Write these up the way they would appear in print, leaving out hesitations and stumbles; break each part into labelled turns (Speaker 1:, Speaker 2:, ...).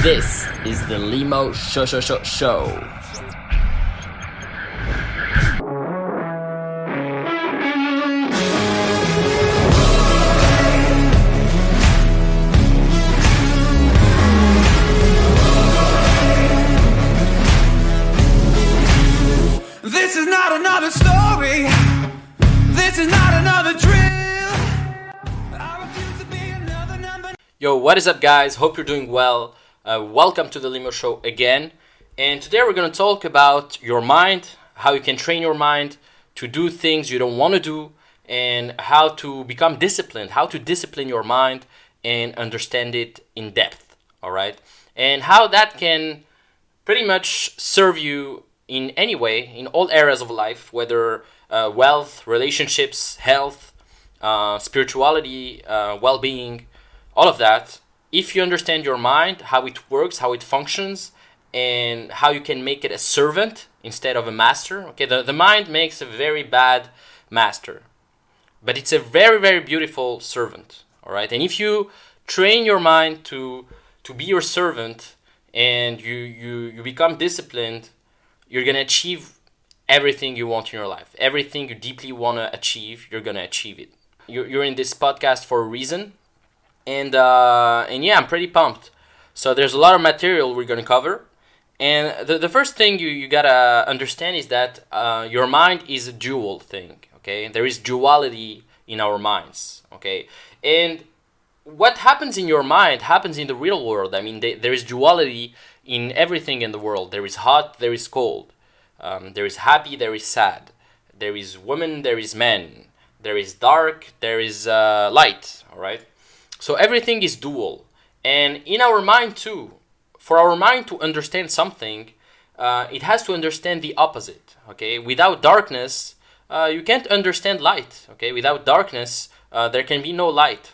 Speaker 1: This is the Limo Show.
Speaker 2: This is not another story. This is not another drill. I refuse to be another number.
Speaker 1: Yo, what is up, guys? Hope you're doing well. Welcome to the Limo Show again. And today we're going to talk about your mind, how you can train your mind to do things you don't want to do, and how to become disciplined, how to discipline your mind and understand it in depth, all right? And how that can pretty much serve you in any way, in all areas of life, whether wealth, relationships, health, spirituality, well-being, all of that. If you understand your mind, how it works, how it functions, and how you can make it a servant instead of a master. Okay, the mind makes a very bad master, but it's a very, very beautiful servant, all right? And if you train your mind to be your servant and you become disciplined, you're going to achieve everything you want in your life. Everything you deeply want to achieve, you're going to achieve it. You're in this podcast for a reason. And yeah, I'm pretty pumped. So there's a lot of material we're going to cover. And the first thing you got to understand is that your mind is a dual thing, okay? There is duality in our minds, okay? And what happens in your mind happens in the real world. I mean, there is duality in everything in the world. There is hot, there is cold. There is happy, there is sad. There is woman, there is man. There is dark, there is light, all right? So everything is dual. And in our mind too, for our mind to understand something, it has to understand the opposite, okay? Without darkness, you can't understand light, okay? Without darkness, there can be no light.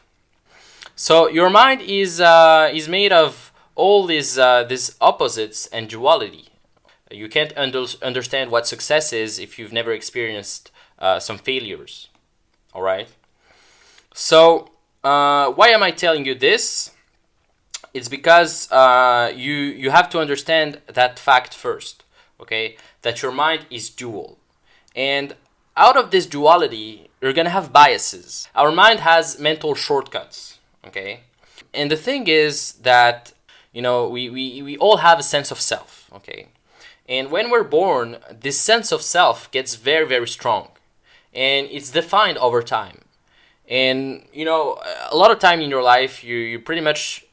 Speaker 1: So your mind is made of all these opposites and duality. You can't understand what success is if you've never experienced some failures. All right. So why am I telling you this? It's because you have to understand that fact first. Okay, that your mind is dual, and out of this duality, you're gonna have biases. Our mind has mental shortcuts. Okay, and the thing is that we all have a sense of self. Okay. And when we're born, this sense of self gets very, very strong. And it's defined over time. And, a lot of time in your life, you pretty much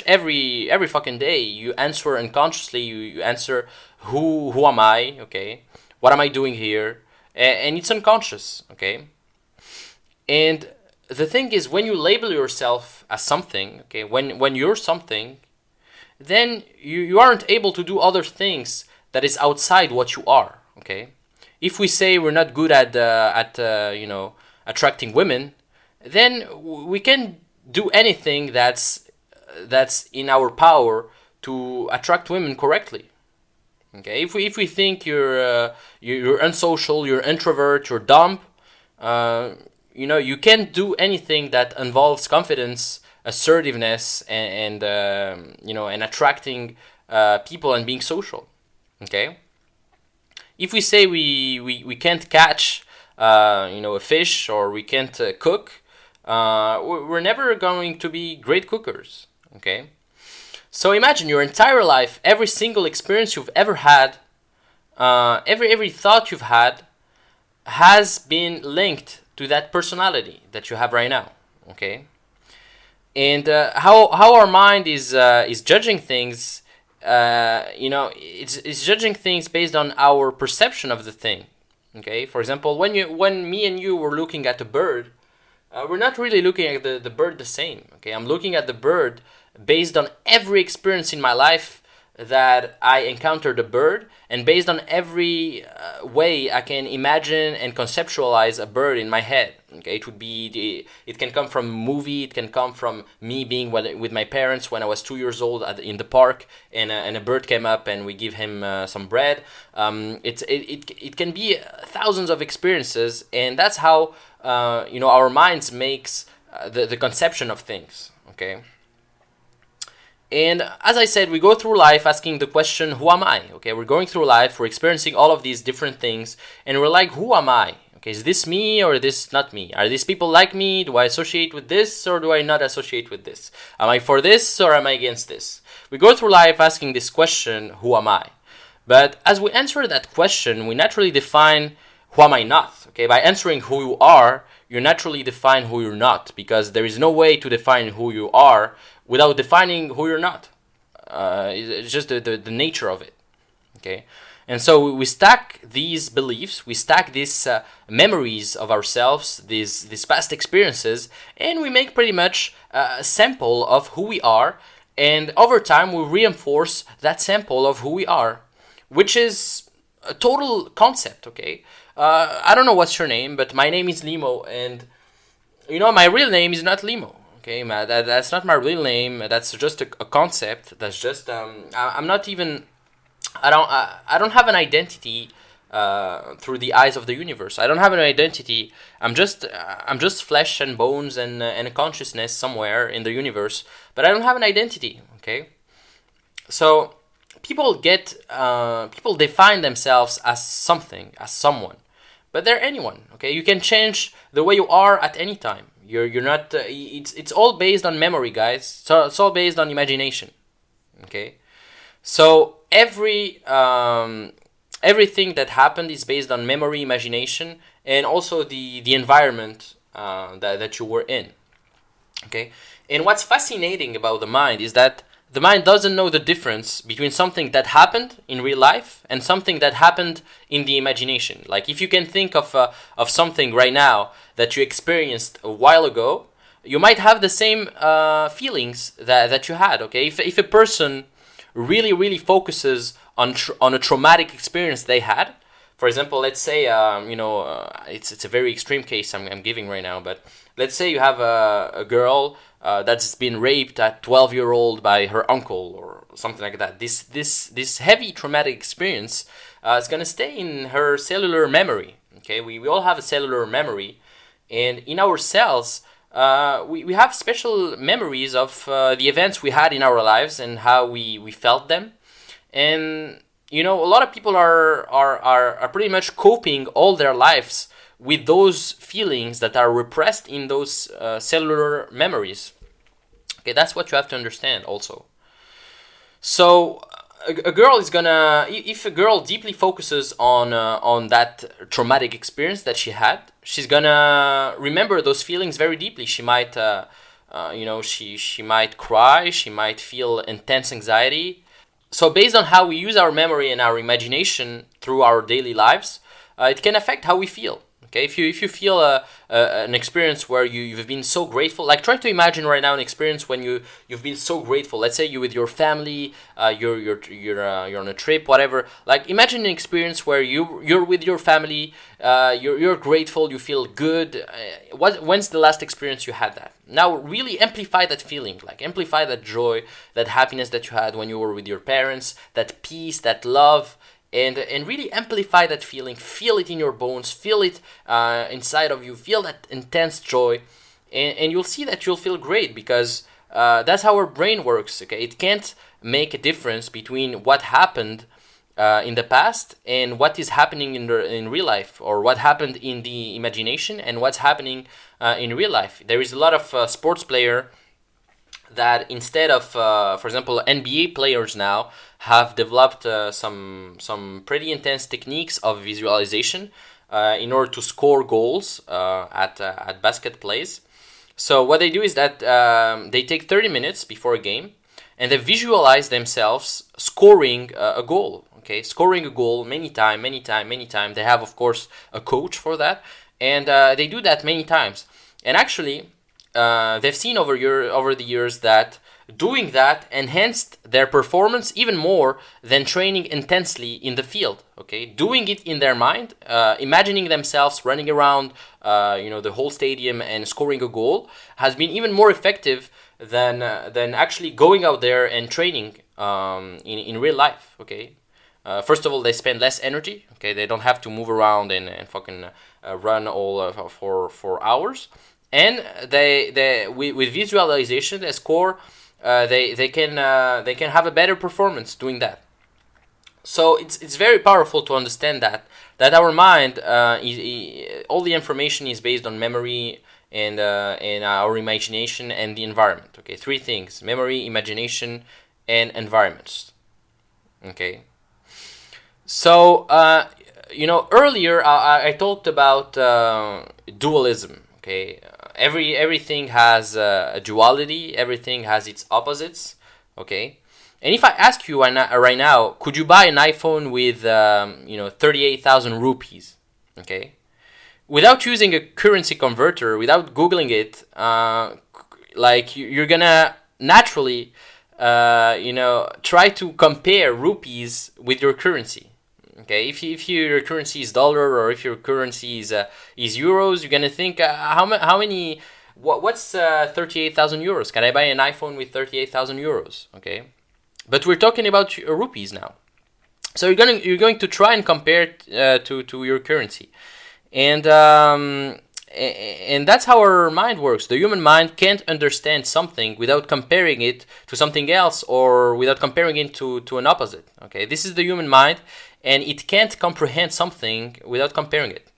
Speaker 1: every fucking day, you answer unconsciously, you answer, who am I, okay? What am I doing here? And it's unconscious, okay? And the thing is, when you label yourself as something, okay, when you're something, then you aren't able to do other things that is outside what you are, okay? If we say we're not good at attracting women, then we can do anything that's in our power to attract women correctly, okay? If we think you're unsocial, you're introvert, you're dumb, you can't do anything that involves confidence, assertiveness, and attracting people and being social. Okay. If we say we can't catch a fish, or we can't cook, we're never going to be great cookers. Okay. So imagine your entire life, every single experience you've ever had, every thought you've had, has been linked to that personality that you have right now. Okay. And how our mind is judging things, it's judging things based on our perception of the thing. Okay, for example, when me and you were looking at a bird, we're not really looking at the bird the same. Okay, I'm looking at the bird based on every experience in my life that I encountered a bird, and based on every way I can imagine and conceptualize a bird in my head. Okay, it can come from a movie, it can come from me being with my parents when I was 2 years old in the park, and a bird came up and we give him some bread. It can be thousands of experiences, and that's how our minds makes the conception of things. Okay. And as I said, we go through life asking the question, who am I? Okay, we're going through life, we're experiencing all of these different things, and we're like, who am I? Okay, is this me or is this not me? Are these people like me? Do I associate with this or do I not associate with this? Am I for this or am I against this? We go through life asking this question, who am I? But as we answer that question, we naturally define who am I not? Okay, by answering who you are, you naturally define who you're not, because there is no way to define who you are without defining who you're not. It's just the nature of it. Okay, and so we stack these beliefs, we stack these memories of ourselves, these past experiences, and we make pretty much a sample of who we are. And over time, we reinforce that sample of who we are, which is a total concept. Okay, I don't know what's your name, but my name is Limo, and my real name is not Limo. Okay, that's not my real name. That's just a concept. That's just I'm not even. I don't have an identity through the eyes of the universe. I don't have an identity. I'm just flesh and bones and a consciousness somewhere in the universe. But I don't have an identity. Okay, so people define themselves as something, as someone, but they're anyone. Okay, you can change the way you are at any time. You're not. It's all based on memory, guys. So it's all based on imagination. Okay, so everything that happened is based on memory, imagination, and also the environment that you were in. Okay, and what's fascinating about the mind is that the mind doesn't know the difference between something that happened in real life and something that happened in the imagination. Like if you can think of something right now that you experienced a while ago, you might have the same feelings that you had. Okay, if a person really focuses on a traumatic experience they had, for example, let's say it's a very extreme case I'm giving right now, but let's say you have a girl that's been raped at 12-year-old by her uncle or something like that. This heavy traumatic experience is gonna stay in her cellular memory. Okay, we all have a cellular memory, and in our cells we have special memories of the events we had in our lives and how we felt them. And a lot of people are pretty much coping all their lives with those feelings that are repressed in those cellular memories. Okay, that's what you have to understand also. So a girl is gonna, if a girl deeply focuses on that traumatic experience that she had, she's gonna remember those feelings very deeply. She might she might cry, she might feel intense anxiety. So based on how we use our memory and our imagination through our daily lives, it can affect how we feel. Okay, if you feel an experience where you've been so grateful, like try to imagine right now an experience when you've been so grateful. Let's say you with your family, you're on a trip, whatever. Like imagine an experience where you're with your family, you're grateful, you feel good. When's the last experience you had that? Now really amplify that feeling, like amplify that joy, that happiness that you had when you were with your parents, that peace, that love. And really amplify that feeling, feel it in your bones, feel it inside of you, feel that intense joy, and you'll see that you'll feel great, because that's how our brain works. Okay, it can't make a difference between what happened in the past and what is happening in real life, or what happened in the imagination and what's happening in real life. There is a lot of sports player that instead of, for example, NBA players now have developed some pretty intense techniques of visualization in order to score goals at basket plays. So what they do is that they take 30 minutes before a game and they visualize themselves scoring a goal. Okay, scoring a goal many time. They have, of course, a coach for that, and they do that many times. And actually, they've seen over the years that doing that enhanced their performance even more than training intensely in the field. Okay, doing it in their mind, imagining themselves running around, the whole stadium and scoring a goal has been even more effective than actually going out there and training in real life. Okay, first of all, they spend less energy. Okay, they don't have to move around and fucking run all for hours. And they with visualization they score they can have a better performance doing that. So it's very powerful to understand that our mind all the information is based on memory and our imagination and the environment. Okay, three things: memory, imagination, and environments. Okay. So earlier I talked about dualism. Okay, everything has a duality. Everything has its opposites. Okay. And if I ask you right now, could you buy an iPhone with 38,000 rupees? Okay, without using a currency converter, without googling it, like you're gonna naturally, try to compare rupees with your currency. Okay, if your currency is dollar or if your currency is euros, you're gonna think how many. What's 38,000 euros? Can I buy an iPhone with 38,000 euros? Okay. But we're talking about rupees now, so you're going to try and compare it to your currency, and that's how our mind works. The human mind can't understand something without comparing it to something else or without comparing it to an opposite. Okay, this is the human mind, and it can't comprehend something without comparing it.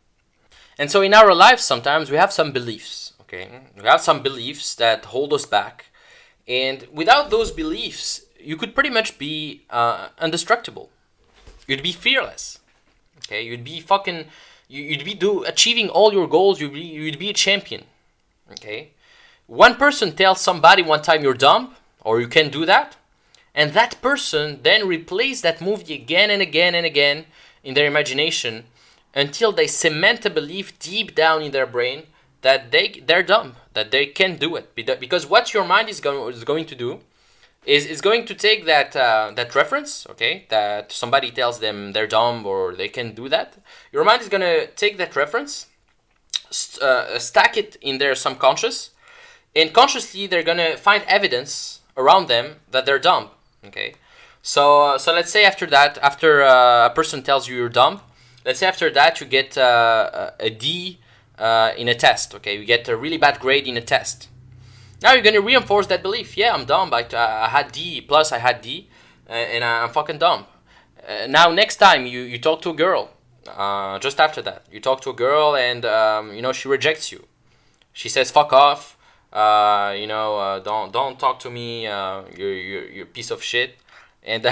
Speaker 1: And so in our lives, sometimes we have some beliefs. Okay, we have some beliefs that hold us back, and without those beliefs, you could pretty much be indestructible. You'd be fearless. Okay, you'd be achieving all your goals. You'd be a champion. Okay, one person tells somebody one time you're dumb or you can't do that, and that person then replays that movie again and again and again in their imagination until they cement a belief deep down in their brain that they're dumb, that they can't do it. Because what your mind is going to do is going to take that reference, okay, that somebody tells them they're dumb or they can't do that. Your mind is going to take that reference, stack it in their subconscious, and consciously they're going to find evidence around them that they're dumb. Okay, so let's say after a person tells you you're dumb, let's say after that you get a D in a test. Okay, you get a really bad grade in a test. Now you're going to reinforce that belief. Yeah, I'm dumb. I had D plus, I had D, and I'm fucking dumb. Now next time you talk to a girl, just after that, you talk to a girl and she rejects you. She says fuck off. Don't talk to me. You're a piece of shit. And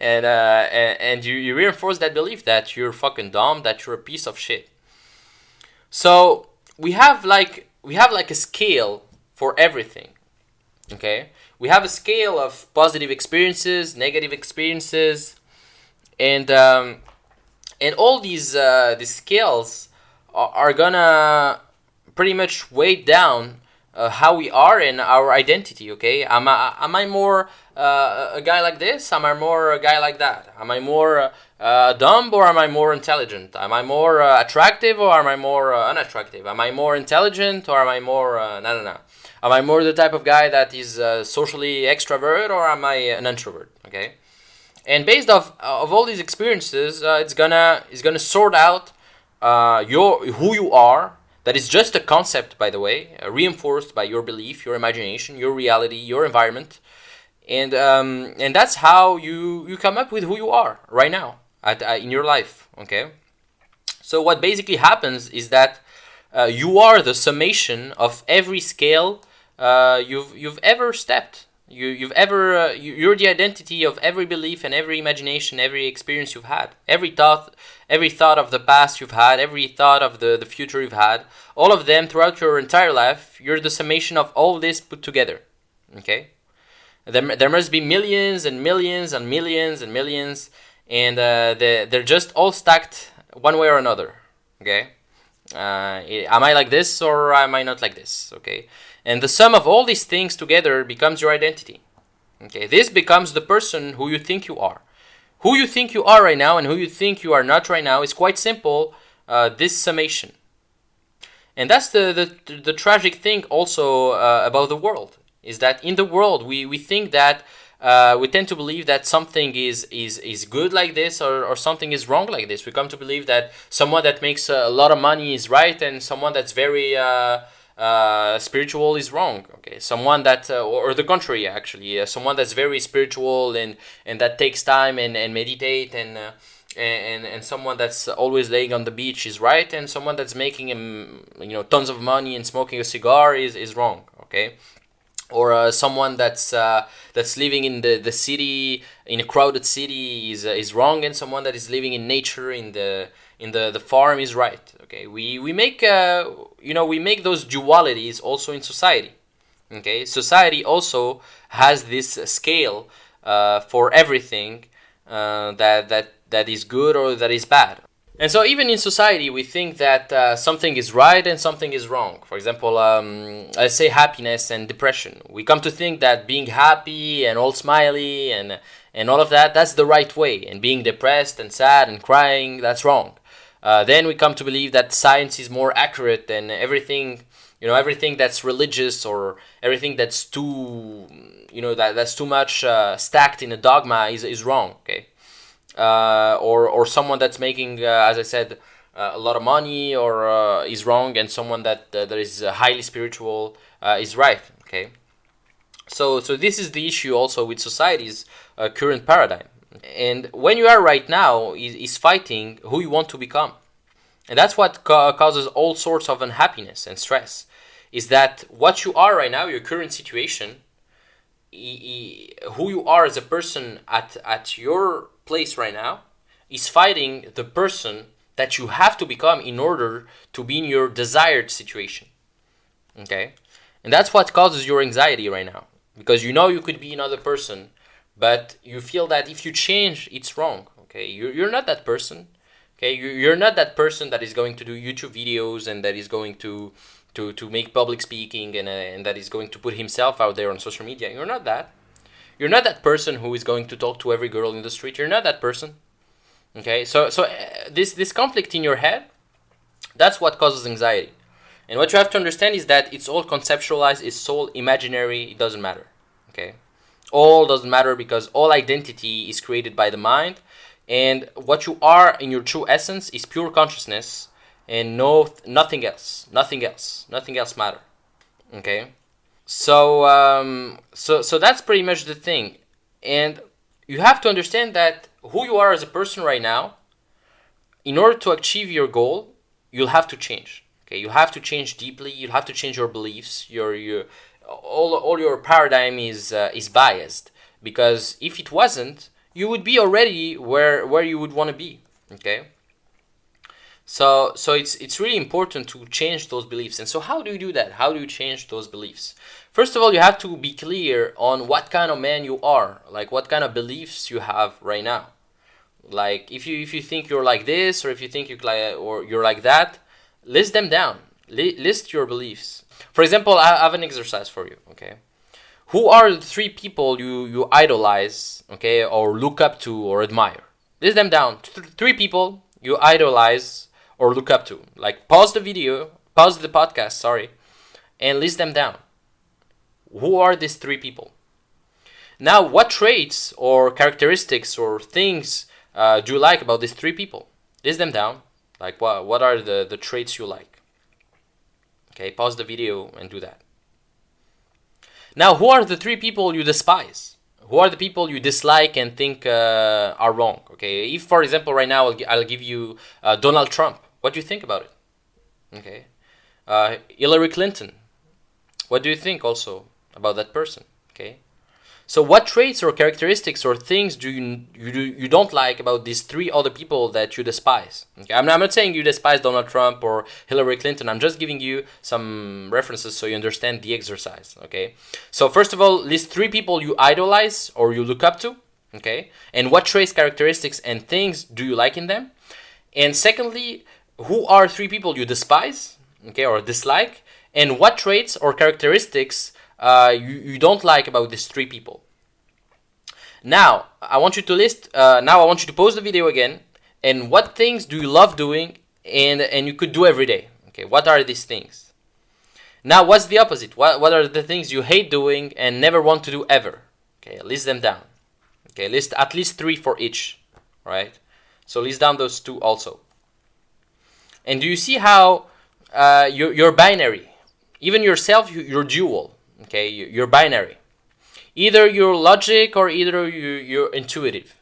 Speaker 1: and you reinforce that belief that you're fucking dumb, that you're a piece of shit. So we have like a scale for everything. Okay, we have a scale of positive experiences, negative experiences, and all these scales are gonna pretty much weigh down how we are and our identity. Okay, am I more a guy like this? Am I more a guy like that? Am I more dumb or am I more intelligent? Am I more attractive or am I more unattractive? Am I more intelligent or am I more no? Am I more the type of guy that is socially extrovert or am I an introvert? Okay, and based of all these experiences, it's gonna sort out who you are. That is just a concept, by the way, reinforced by your belief, your imagination, your reality, your environment, and that's how you come up with who you are right now in your life. Okay, so what basically happens is that you are the summation of every scale you've ever stepped. You're the identity of every belief and every imagination, every experience you've had, every thought of the past you've had, every thought of the future you've had, all of them throughout your entire life. You're the summation of all this put together. Okay, there must be millions and millions and millions and millions, and they're just all stacked one way or another. Okay, am I like this or am I not like this? Okay. And the sum of all these things together becomes your identity. Okay, this becomes the person who you think you are. Who you think you are right now and who you think you are not right now is quite simple, this summation. And that's the tragic thing also about the world, is that in the world we think that we tend to believe that something is good like this or something is wrong like this. We come to believe that someone that makes a lot of money is right and someone that's very spiritual is wrong. Okay, someone that or the contrary actually, someone that's very spiritual and that takes time and meditate and someone that's always laying on the beach is right, and someone that's making tons of money and smoking a cigar is wrong. Okay, or someone that's living in the city, in a crowded city is wrong, and someone that is living in nature in the farm is right. Okay, we make we make those dualities also in society. Okay, society also has this scale for everything that is good or that is bad. And so even in society, we think that something is right and something is wrong. For example, let's say happiness and depression. We come to think that being happy and all smiley and all of that, that's the right way. And being depressed and sad and crying, that's wrong. Then we come to believe that science is more accurate than everything, everything that's religious or everything that's too, that's too much stacked in a dogma is wrong. Okay. Or someone that's making, as I said, a lot of money or is wrong, and someone that is highly spiritual is right. Okay, so this is the issue also with society's current paradigm, and when you are right now is fighting who you want to become, and that's what causes all sorts of unhappiness and stress. Is that what you are right now, your current situation, who you are as a person at your place right now, is fighting the person that you have to become in order to be in your desired situation. Okay, and that's what causes your anxiety right now, because you could be another person, but you feel that if you change, it's wrong. Okay, you're not that person. Okay, you're not that person that is going to do YouTube videos and that is going to make public speaking and that is going to put himself out there on social media. You're not that. You're not that person who is going to talk to every girl in the street. You're not that person. Okay, so this conflict in your head, that's what causes anxiety. And what you have to understand is that it's all conceptualized, it's all imaginary, it doesn't matter. Okay, all doesn't matter because all identity is created by the mind, and what you are in your true essence is pure consciousness, and nothing else matter. Okay. So that's pretty much the thing, and you have to understand that who you are as a person right now, in order to achieve your goal, you'll have to change. Okay, you have to change deeply. You'll have to change your beliefs. All your paradigm is biased, because if it wasn't, you would be already where you would want to be. Okay. So it's really important to change those beliefs. And so how do you do that? How do you change those beliefs? First of all, you have to be clear on what kind of man you are, like what kind of beliefs you have right now. Like if you think you're like this, or if you think you're like that, list them down. List your beliefs. For example, I have an exercise for you. Okay, who are the 3 people you idolize, okay, or look up to or admire? List them down. 3 people you idolize or look up to. Like pause the podcast, sorry, and list them down. Who are these 3 people? Now, what traits or characteristics or things do you like about these 3 people? List them down. Like what are the traits you like? Okay, pause the video and do that. Now, who are the 3 people you despise? Who are the people you dislike and think are wrong? Okay, if for example right now I'll give you Donald Trump. What do you think about it? Okay, Hillary Clinton. What do you think also about that person? Okay, so what traits or characteristics or things do you don't like about these 3 other people that you despise? Okay, I'm not saying you despise Donald Trump or Hillary Clinton. I'm just giving you some references so you understand the exercise. Okay, so first of all, list 3 people you idolize or you look up to. Okay, and what traits, characteristics, and things do you like in them? And secondly, who are 3 people you despise, okay, or dislike, and what traits or characteristics you don't like about these 3 people. Now, I want you to list. Now, I want you to pause the video again. And what things do you love doing and you could do every day? Okay, what are these things? Now, what's the opposite? What are the things you hate doing and never want to do ever? Okay, list them down. Okay, list at least 3 for each. Right? So list down those 2 also. And do you see how you're binary? Even yourself, you're dual. Okay, you're binary. Either you're logic or either you're intuitive.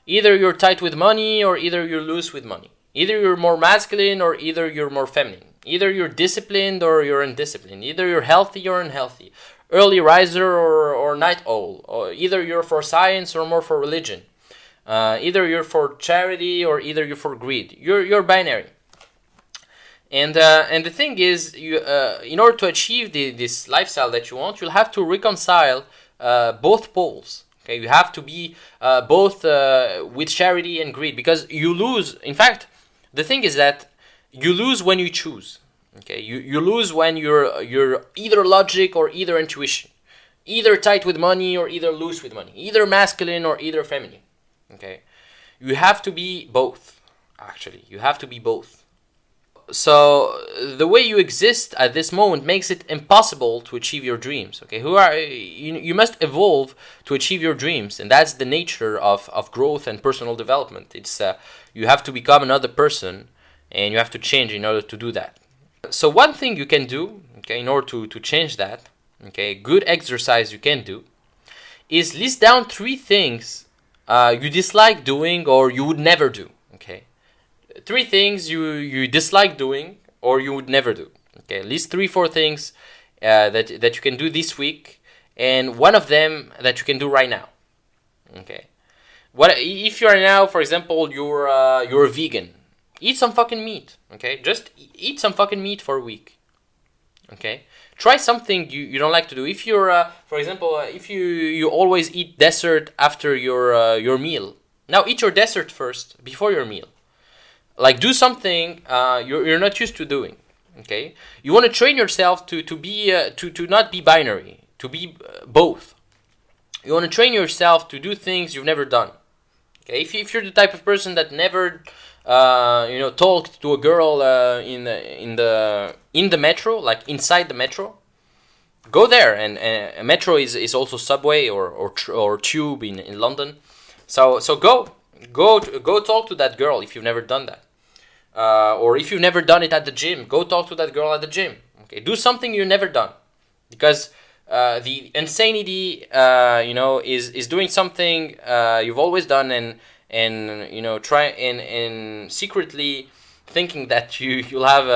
Speaker 1: Either you're tight with money or either you're loose with money. Either you're more masculine or either you're more feminine. Either you're disciplined or you're undisciplined. Either you're healthy or unhealthy. Early riser or night owl. Or either you're for science or more for religion. Either you're for charity or either you're for greed. You're binary. And the thing is, in order to achieve this lifestyle that you want, you'll have to reconcile both poles. Okay, you have to be both with charity and greed, because you lose. In fact, the thing is that you lose when you choose. Okay, you lose when you're either logic or either intuition, either tight with money or either loose with money, either masculine or either feminine. Okay, you have to be both. Actually, you have to be both. So the way you exist at this moment makes it impossible to achieve your dreams. Okay, you must evolve to achieve your dreams, and that's the nature of growth and personal development. It's you have to become another person, and you have to change in order to do that. So one thing you can do, okay, in order to change that, okay, good exercise you can do, is list down 3 things you dislike doing or you would never do. Okay. 3 things you dislike doing or you would never do. Okay, list 3-4 things that you can do this week, and one of them that you can do right now. Okay, what if you are now, for example, you're a vegan? Eat some fucking meat. Okay, just eat some fucking meat for a week. Okay, try something you don't like to do. If you're, for example, if you always eat dessert after your meal, now eat your dessert first before your meal. Like, do something you're not used to doing. Okay, you want to train yourself to be to not be binary, to be both. You want to train yourself to do things you've never done. Okay, if you're the type of person that never talked to a girl in the metro, like inside the metro, go there. And a metro is also subway or tube in London. So go talk to that girl if you've never done that. Or if you've never done it at the gym, go talk to that girl at the gym. Okay, do something you've never done, because the insanity, is doing something you've always done and try and secretly thinking that you'll have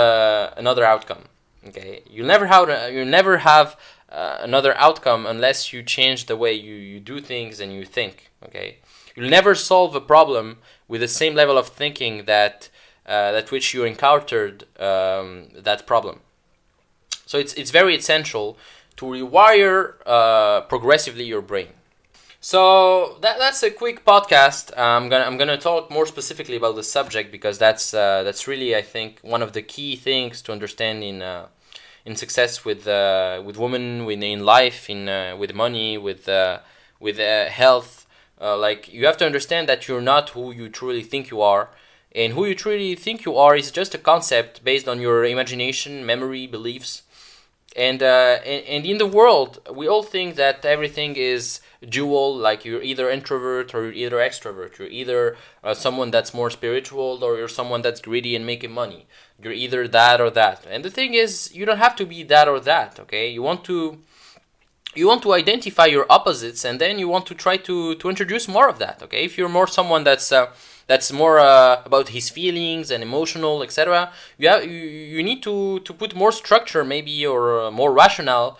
Speaker 1: another outcome. Okay, you'll never have another outcome unless you change the way you do things and you think. Okay, you'll never solve a problem with the same level of thinking that which you encountered that problem. So it's very essential to rewire progressively your brain. So that's a quick podcast. I'm gonna talk more specifically about the subject, because that's really, I think, one of the key things to understand in success with women, in life, with money, with health. Like, you have to understand that you're not who you truly think you are, and who you truly think you are is just a concept based on your imagination, memory, beliefs. And in the world, we all think that everything is dual, like you're either introvert or you're either extrovert. You're either someone that's more spiritual or you're someone that's greedy and making money. You're either that or that. And the thing is, you don't have to be that or that, okay? You want to identify your opposites, and then you want to try to introduce more of that, okay? If you're more someone that's more about his feelings and emotional, etc., you need to put more structure, maybe, or more rationale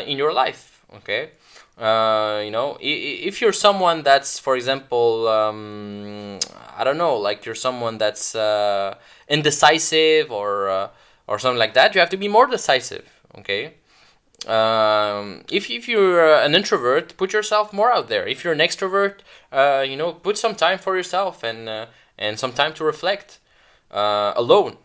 Speaker 1: in your life, okay? If you're someone that's, for example, I don't know, like you're someone that's indecisive or something like that, you have to be more decisive, okay? If you're an introvert, put yourself more out there. If you're an extrovert, put some time for yourself and some time to reflect alone.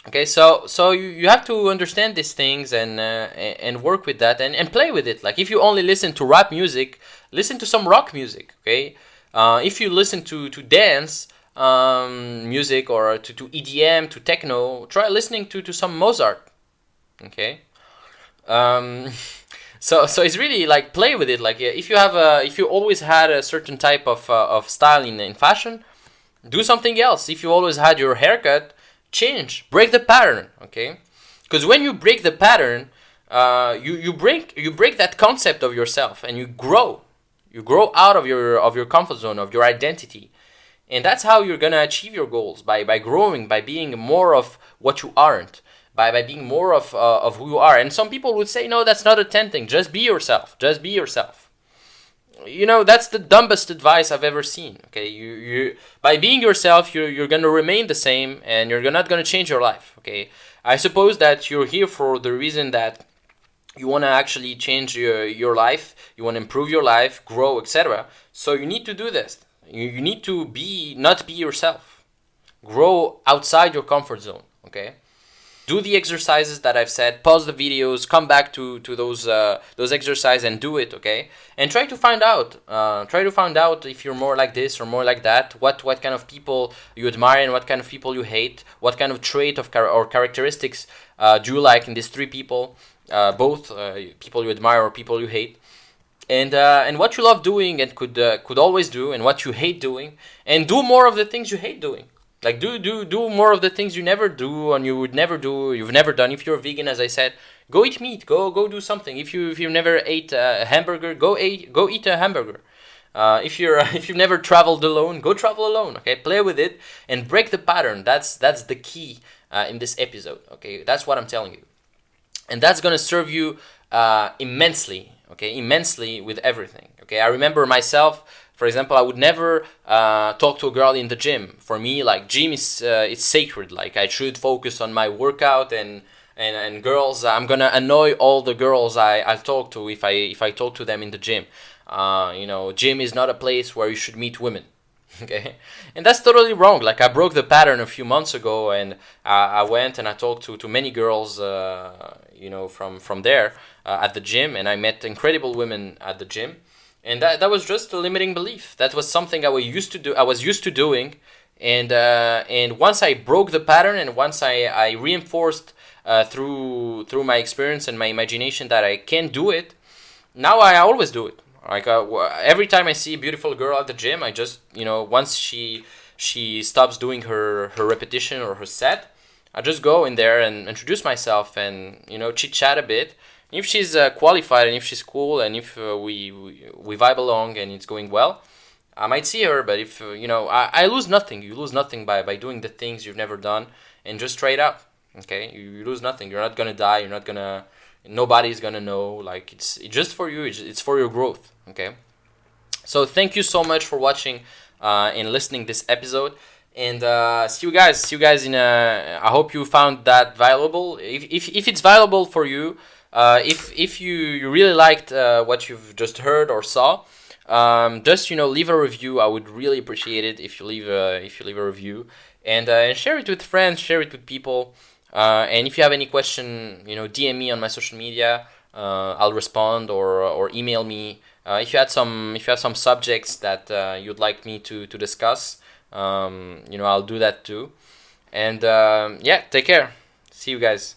Speaker 1: Okay, so you have to understand these things and work with that and play with it. Like, if you only listen to rap music, listen to some rock music. Okay, if you listen to dance music or to EDM, to techno, try listening to some Mozart. Okay. So it's really like, play with it. Like, if you always had a certain type of style in fashion, do something else. If you always had your haircut, change, break the pattern. Okay, Because when you break the pattern, you break that concept of yourself, and you grow. You grow out of your comfort zone, of your identity, and that's how you're gonna achieve your goals, by growing, by being more of what you aren't, by being more of who you are. And some people would say, no, that's not a 10 thing. Just be yourself. Just be yourself. That's the dumbest advice I've ever seen. Okay, you by being yourself, you're gonna remain the same, and you're not gonna change your life. Okay, I suppose that you're here for the reason that you want to actually change your life, you want to improve your life, grow, etc. So you need to do this. You need to not be yourself. Grow outside your comfort zone. Okay. Do the exercises that I've said. Pause the videos. Come back to those exercises and do it. Okay. And try to find out. If you're more like this or more like that. What kind of people you admire and what kind of people you hate. What kind of trait or characteristics do you like in these three people? Both people you admire or people you hate. And what you love doing and could always do, and what you hate doing, and do more of the things you hate doing. Like do more of the things you never do and you would never do, you've never done. If you're a vegan, as I said, go eat meat. Go do something. If you've never ate a hamburger, go eat a hamburger. If you've never traveled alone, go travel alone. Okay, play with it and break the pattern. That's the key in this episode. Okay, that's what I'm telling you, and that's gonna serve you immensely. Okay, immensely with everything. Okay, I remember myself. For example, I would never talk to a girl in the gym. For me, like, gym is it's sacred. Like, I should focus on my workout and girls. I'm gonna annoy all the girls I talk to if I talk to them in the gym. Gym is not a place where you should meet women. Okay, and that's totally wrong. Like, I broke the pattern a few months ago, and I went and I talked to many girls. From there at the gym, and I met incredible women at the gym. And that was just a limiting belief. That was something I was used to doing, and once I broke the pattern, and once I reinforced through my experience and my imagination that I can do it, now I always do it. Like every time I see a beautiful girl at the gym, I just once she stops doing her repetition or her set, I just go in there and introduce myself and chit chat a bit. If she's qualified and if she's cool and if we vibe along and it's going well, I might see her. But if I lose nothing. You lose nothing by doing the things you've never done, and just try it out. Okay, you lose nothing. You're not gonna die. Nobody's gonna know. Like it's just for you. It's for your growth. Okay. So thank you so much for watching and listening this episode. And see you guys in I hope you found that valuable. If it's valuable for you. If you really liked what you've just heard or saw, just leave a review. I would really appreciate it if you leave a review, and share it with friends, share it with people. And if you have any question, DM me on my social media. I'll respond or email me. If you had some subjects that you'd like me to discuss, I'll do that too. And take care. See you guys.